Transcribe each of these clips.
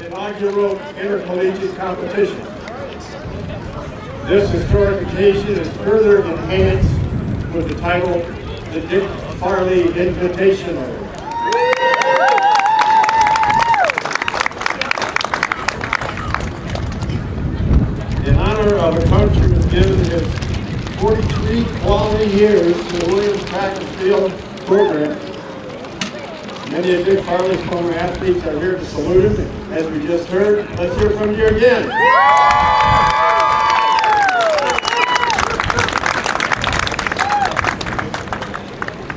Inaugural intercollegiate competition. This historic occasion is further enhanced with the title, the Dick Farley Invitational. In honor of a coach who has given his 43 quality years to the Williams Track and Field program. Many of Dick Farley's former athletes are here to salute him. As we just heard, let's hear from you again.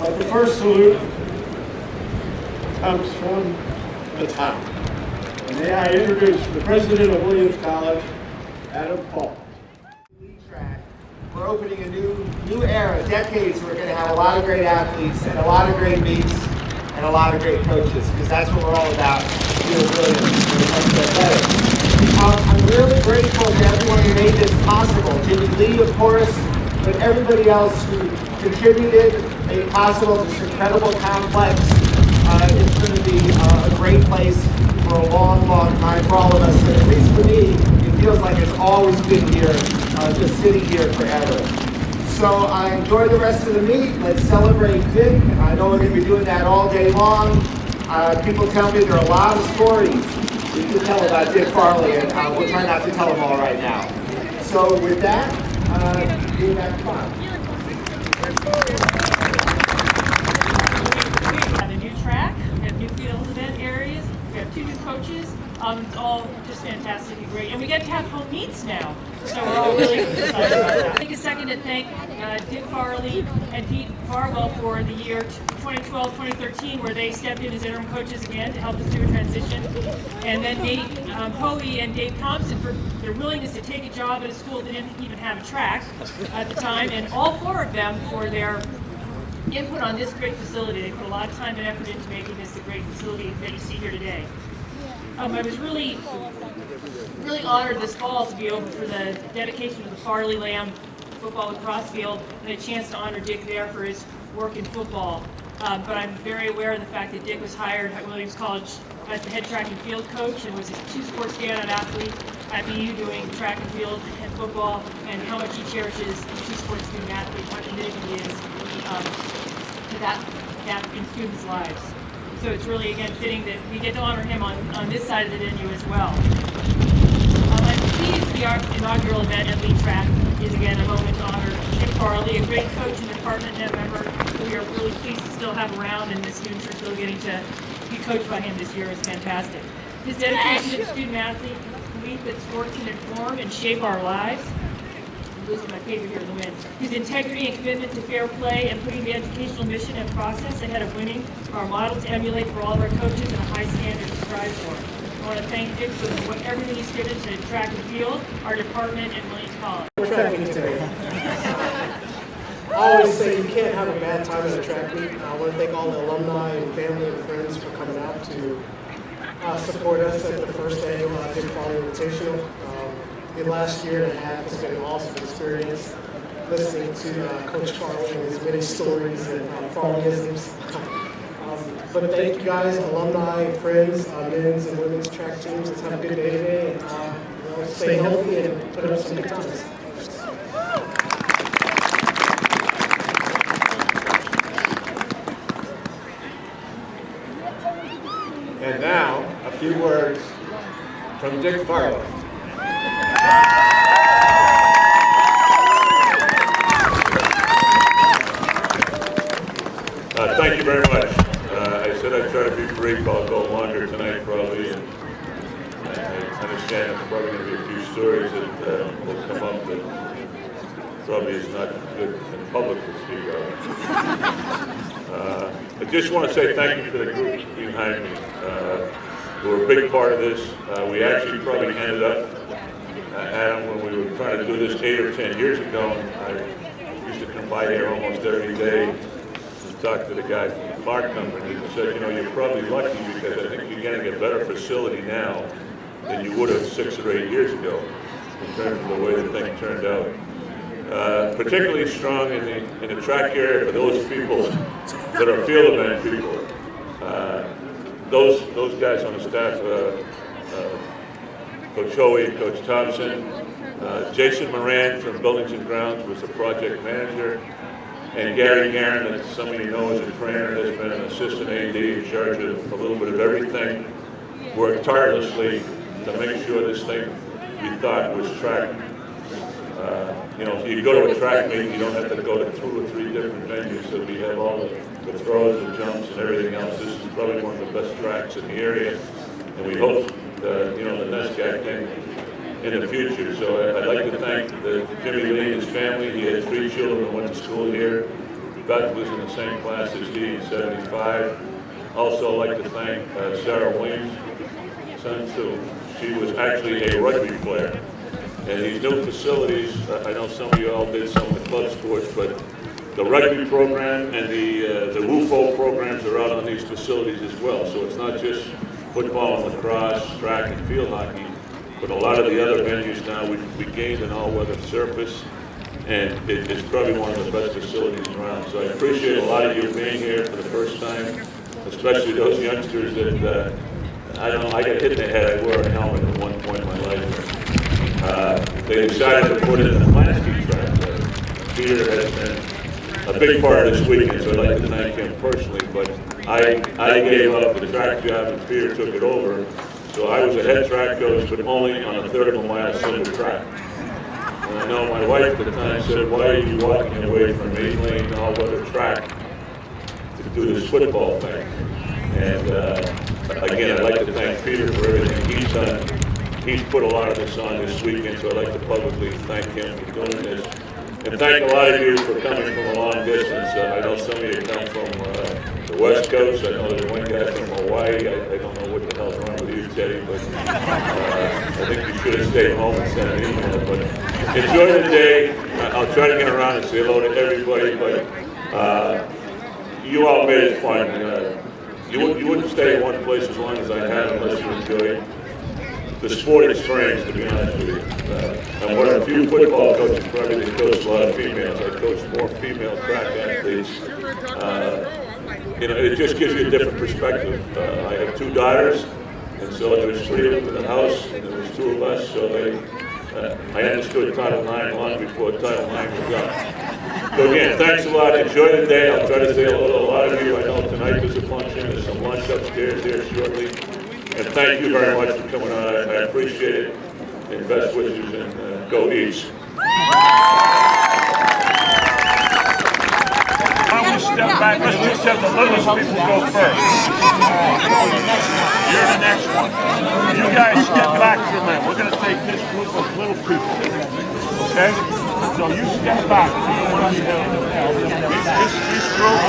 But the first salute comes from the top. And may I introduce the president of Williams College, Adam Falk. We're opening a new era, decades. We're going to have a lot of great athletes and a lot of great meets and a lot of great coaches, because that's what we're all about here at Williams when it comes to athletics. I'm really grateful to everyone who made this possible. Jimmy Lee, of course, but everybody else who contributed, made possible this incredible complex. It's going to be a great place for a long, long time for all of us. And at least for me, it feels like it's always been here, just sitting here forever. So I enjoy the rest of the meet. Let's celebrate Dick. I know we're going to be doing that all day long. People tell me there are a lot of stories we can tell about Dick Farley, and we'll try not to tell them all right now. So with that, give it back to Bob. We have a new track, we have new field event areas, we have 2 new coaches. It's all just fantastic and great. And we get to have home meets now. So we're all really excited about that. Take a second to thank Dick Farley and Pete Farwell for the year 2012-2013, where they stepped in as interim coaches again to help us do a transition. And then Nate Hoey and Dave Thompson for their willingness to take a job at a school that didn't even have a track at the time. And all 4 of them for their input on this great facility. They put a lot of time and effort into making this a great facility that you see here today. I was really honored this fall to be over for the dedication of the Farley Lamb football lacrosse field and a chance to honor Dick there for his work in football. But I'm very aware of the fact that Dick was hired at Williams College as the head track and field coach and was a 2-sport standout athlete at BU doing track and field and football, and how much he cherishes the 2-sport student athlete, how committed he is to that in students' lives. So it's really, again, fitting that we get to honor him on this side of the venue as well. I'm pleased the inaugural event at Lead Track is, again, a moment to honor Dick Farley, a great coach and department head member who we are really pleased to still have around, and the students are still getting to be coached by him this year is fantastic. His dedication to the student athlete, belief that sport can inform and shape our lives. Those are my favorite here in the win. His integrity and commitment to fair play and putting the educational mission and process ahead of winning are a model to emulate for all of our coaches and a high standard to strive for. I want to thank Dick for everything he's given to track and field, our department, and Williams College. We're tracking today. I always say you can't have a bad time at a track meet. I want to thank all the alumni and family and friends for coming out to support us at the first annual Dick Farley Invitational. The last year and a half has been an awesome experience listening to Coach Farley and his many stories and Farleyisms. But thank you guys, alumni, friends, men's and women's track teams. Let's have a good day today and stay healthy and put up some good times. And now, a few words from Dick Farley. Thank you very much. I said I'd try to be brief. I'll go longer tonight probably. And I understand there's probably going to be a few stories that will come up that probably is not good in public to speak of. I just want to say thank you to the group behind me who were a big part of this. We actually probably ended up, Adam, when we were trying to do this 8 or 10 years ago, I used to come by here almost every day and talk to the guy from the Clark Company and said, you know, you're probably lucky because I think you're getting a better facility now than you would have 6 or 8 years ago in terms of the way the thing turned out. Particularly strong in the track area for those people that are field event people. Those guys on the staff, Coach Hoey, Coach Thompson, Jason Moran from Buildings and Grounds was the project manager, and Gary Guerin, that some of you know is a trainer, has been an assistant AD in charge of a little bit of everything, worked tirelessly to make sure this thing we thought was tracked. You know, you go to a track meet, you don't have to go to 2 or 3 different venues, so we have all the throws, the jumps, and everything else. This is probably one of the best tracks in the area, and we hope, you know, the next guy can in the future. So I'd like to thank Jimmy Lee and his family. He had 3 children that went to school here. Beth was in the same class as he in '75. Also like to thank Sarah Williams' son too. She was actually a rugby player. And these new facilities, I know some of you all did some of the club sports, but the rugby program and the WUFO programs are out on these facilities as well. So it's not just football and lacrosse, track and field hockey, but a lot of the other venues now, we gained an all-weather surface, and it's probably one of the best facilities around. So I appreciate a lot of you being here for the first time, especially those youngsters that, I don't know, I got hit in the head. I wore a helmet at one point in my life. They decided to put in the Plansky track. Peter has been a big part of this weekend, so I'd like to thank him personally, but I gave up the track job and Peter took it over. So I was a head track coach, but only on a 1/3 of a mile single track. And I know my wife at the time said, why are you walking away from 8-lane all-weather track to do this football thing? And again, I'd like to thank Peter for everything he's done. He's put a lot of this on this weekend, so I'd like to publicly thank him for doing this. And thank a lot of you for coming from a long distance. I know some of you come from the West Coast. I know there's one guy from Hawaii. I don't know what the hell's wrong with you, Teddy, but I think you should have stayed home and sent an email. But enjoy the day. I'll try to get around and say hello to everybody, but you all made it fun. You wouldn't stay in one place as long as I have unless you enjoyed the sport experience, to be honest with you. I'm one of the few football coaches probably that coach a lot of females. I coach more female track athletes. You know, it just gives you a different perspective. I have 2 daughters, and so there was 3 of them in the house, and there was 2 of us, so I understood Title IX long before Title IX was up. So again, thanks a lot. Enjoy the day. I'll try to say hello to a lot of you. I know tonight there's a function. There's some lunch upstairs here shortly. And thank you very much for coming on. I appreciate it. And best wishes, and go East. Why don't we step back? Let's just have the littlest people go first. You're the next one. You guys step back for a minute. We're going to take this group of little people. Okay? So you step back. This group,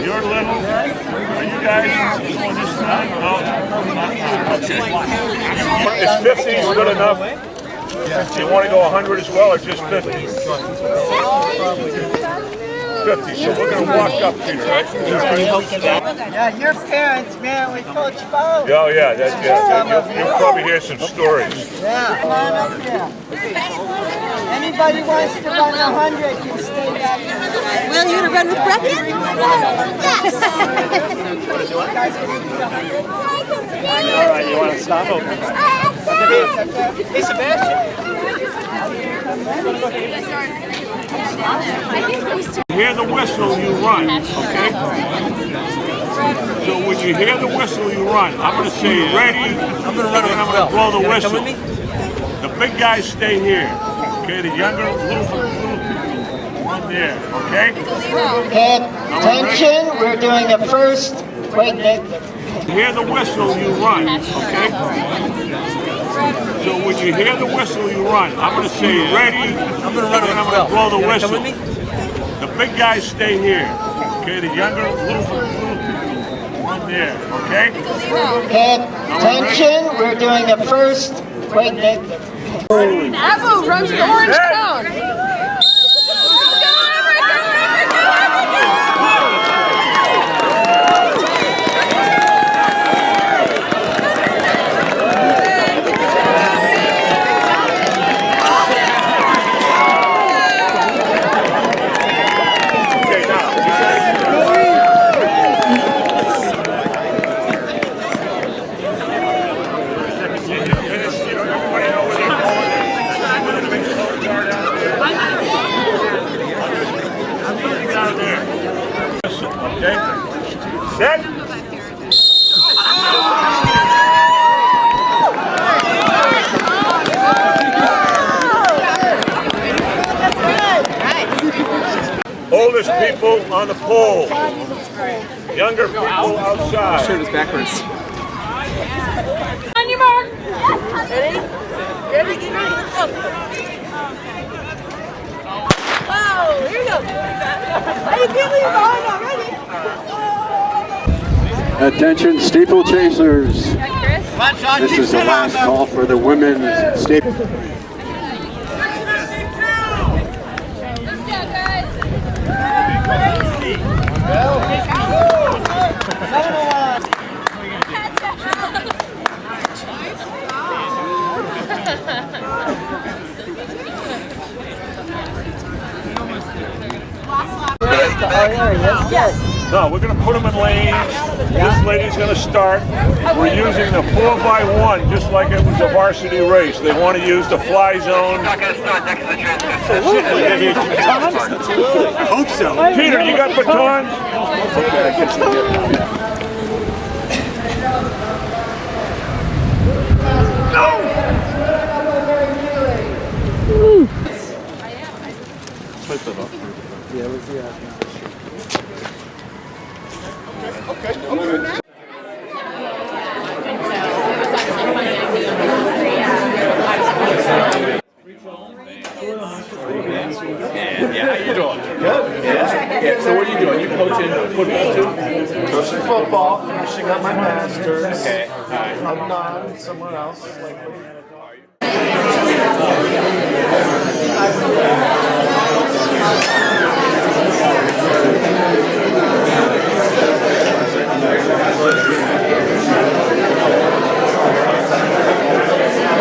you're little. Are you guys doing this tonight? Okay. Is 50 good enough? Do you want to go 100 as well, or just 50? 50, so we're going to walk up, Peter, right? Yeah, your parents, man, with Coach Fo. Oh, yeah, you'll probably hear some stories. Yeah, come on up here. Anybody wants to run 100 can stay back. Will you to run with Brecken? Yes! All right, you want to stop? Hey, Sebastian. Hear the whistle, you run, okay? So when you hear the whistle, you run. I'm going to say ready, I'm going to blow the whistle. The big guys stay here, okay? The younger, little people run there, okay? Attention, we're doing a first. Wait, Nick. Hear the whistle, you run, okay? So when you hear the whistle, you run. I'm going to say ready, I'm going to blow the whistle. The big guys stay here, okay? The younger, little people run there, okay? Attention, we're doing a first. Wait, Nick. Apple roasted orange cone. Set. Oldest people on the pole. Younger people outside. Shirt is backwards. On your mark. Ready? Ready, get ready, let's go. Wow, here we go. I can't leave behind already. Attention steeplechasers. This is the last call for the women's steeple. No, we're going to put them in lanes. This lady's going to start. We're using the 4x1 just like it was a varsity race. They want to use the fly zone. I hope so. Peter, you got batons? Yeah, how you doing? Good. Yeah. So what are you doing? You coaching football too? Coaching football, finishing up my master's. Okay. All right. I'm not somewhere else.